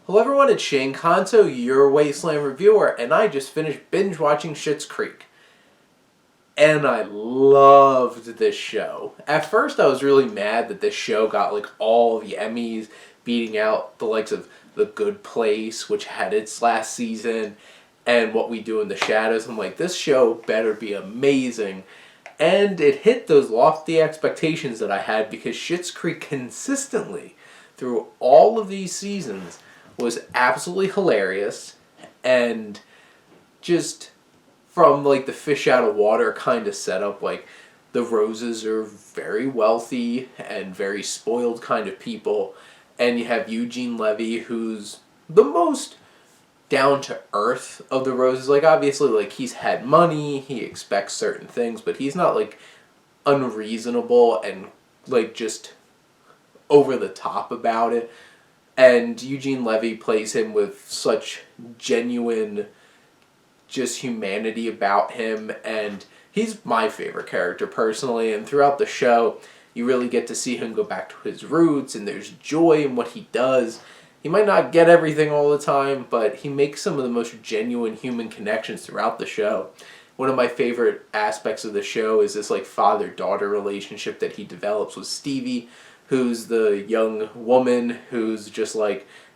Hello everyone, it's Shane Kanto, your Wasteland reviewer, and I just finished binge watching Schitt's Creek. And I loved this show. At first I was really mad that this show got all the Emmys, beating out the likes of The Good Place, which had its last season, and What We Do in the Shadows. I'm like, this show better be amazing. And it hit those lofty expectations that I had because Schitt's Creek consistently, through all of these seasons, was absolutely hilarious, and just from the fish out of water kind of setup, the Roses are very wealthy and very spoiled kind of people, and you have Eugene Levy, who's the most down to earth of the Roses. Obviously, he's had money, he expects certain things, but he's not unreasonable and just over the top about it. And Eugene Levy plays him with such genuine just humanity about him, and he's my favorite character personally. And throughout the show, you really get to see him go back to his roots, and there's joy in what he does. He might not get everything all the time, but he makes some of the most genuine human connections throughout the show. One of my favorite aspects of the show is this father-daughter relationship that he develops with Stevie, who's the young woman who's just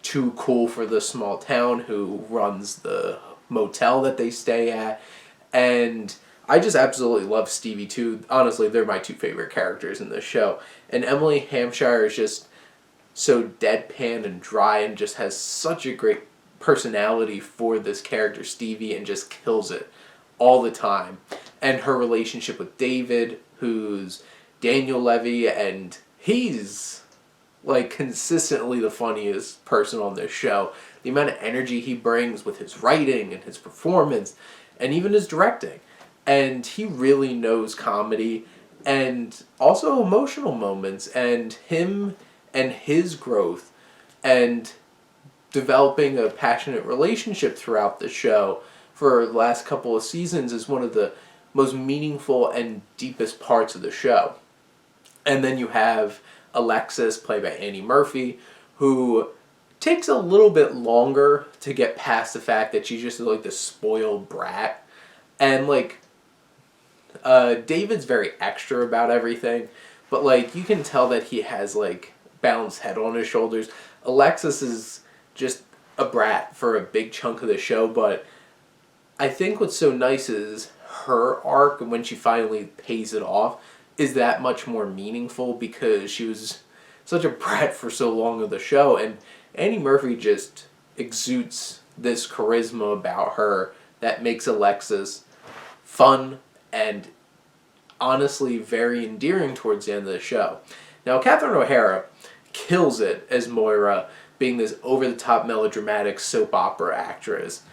too cool for the small town, who runs the motel that they stay at. And I just absolutely love Stevie too. Honestly, they're my two favorite characters in this show. And Emily Hampshire is just so deadpan and dry and just has such a great personality for this character Stevie, and just kills it all the time. And her relationship with David, who's Daniel Levy, and he's consistently the funniest person on this show. The amount of energy he brings with his writing and his performance and even his directing. And he really knows comedy and also emotional moments, and him and his growth and developing a passionate relationship throughout the show for the last couple of seasons is one of the most meaningful and deepest parts of the show. And then you have Alexis, played by Annie Murphy, who takes a little bit longer to get past the fact that she's just this spoiled brat. And David's very extra about everything, but you can tell that he has balanced head on his shoulders. Alexis is just a brat for a big chunk of the show, but I think what's so nice is her arc, and when she finally pays it off, is that much more meaningful because she was such a brat for so long of the show. And Annie Murphy just exudes this charisma about her that makes Alexis fun and honestly very endearing towards the end of the show. Now, Catherine O'Hara kills it as Moira, being this over-the-top melodramatic soap opera actress.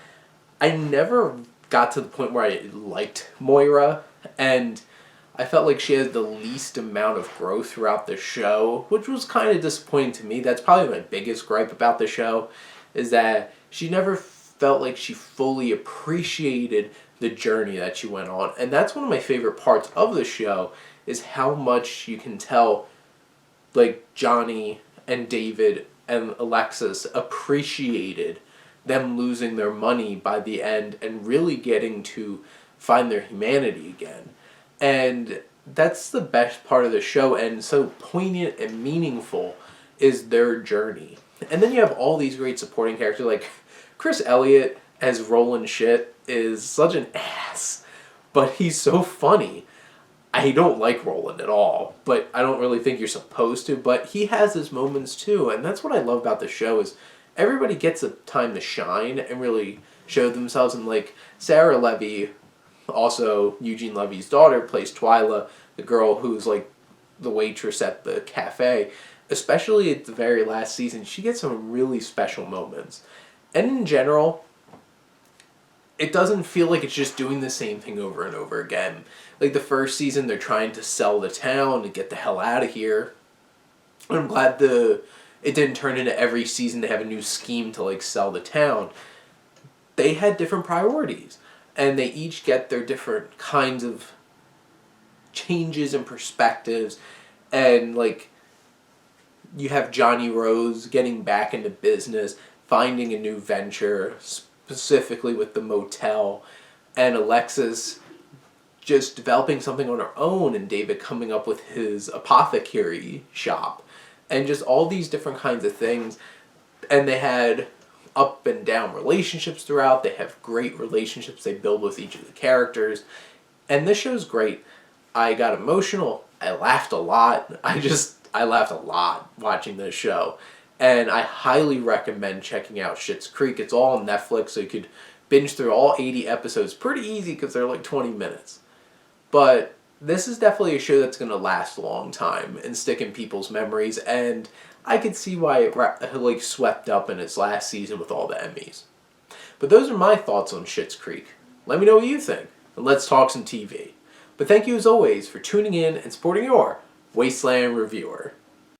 I never got to the point where I liked Moira, and I felt like she had the least amount of growth throughout the show, which was kind of disappointing to me. That's probably my biggest gripe about the show, is that she never felt like she fully appreciated the journey that she went on. And that's one of my favorite parts of the show, is how much you can tell Johnny and David and Alexis appreciated them losing their money by the end and really getting to find their humanity again. And that's the best part of the show, and so poignant and meaningful is their journey. And then you have all these great supporting characters, Chris Elliott as Roland Schitt is such an ass, but he's so funny. I don't like Roland at all, but I don't really think you're supposed to, but he has his moments too, and that's what I love about the show, is everybody gets a time to shine and really show themselves. And Sarah Levy, also Eugene Levy's daughter, plays Twyla, the girl who's the waitress at the cafe. Especially at the very last season, she gets some really special moments. And in general, it doesn't feel like it's just doing the same thing over and over again. The first season, they're trying to sell the town and get the hell out of here. And I'm glad it didn't turn into every season they have a new scheme to sell the town. They had different priorities, and they each get their different kinds of changes and perspectives. And you have Johnny Rose getting back into business, finding a new venture, specifically with the motel, and Alexis just developing something on her own, and David coming up with his apothecary shop, and just all these different kinds of things. And they had up and down relationships throughout. They have great relationships they build with each of the characters. And this show's great. I got emotional. I laughed a lot. I laughed a lot watching this show. And I highly recommend checking out Schitt's Creek. It's all on Netflix, so you could binge through all 80 episodes pretty easy because they're like 20 minutes. But this is definitely a show that's going to last a long time and stick in people's memories, and I could see why it swept up in its last season with all the Emmys. But those are my thoughts on Schitt's Creek. Let me know what you think, and let's talk some TV. But thank you as always for tuning in and supporting your Wasteland reviewer.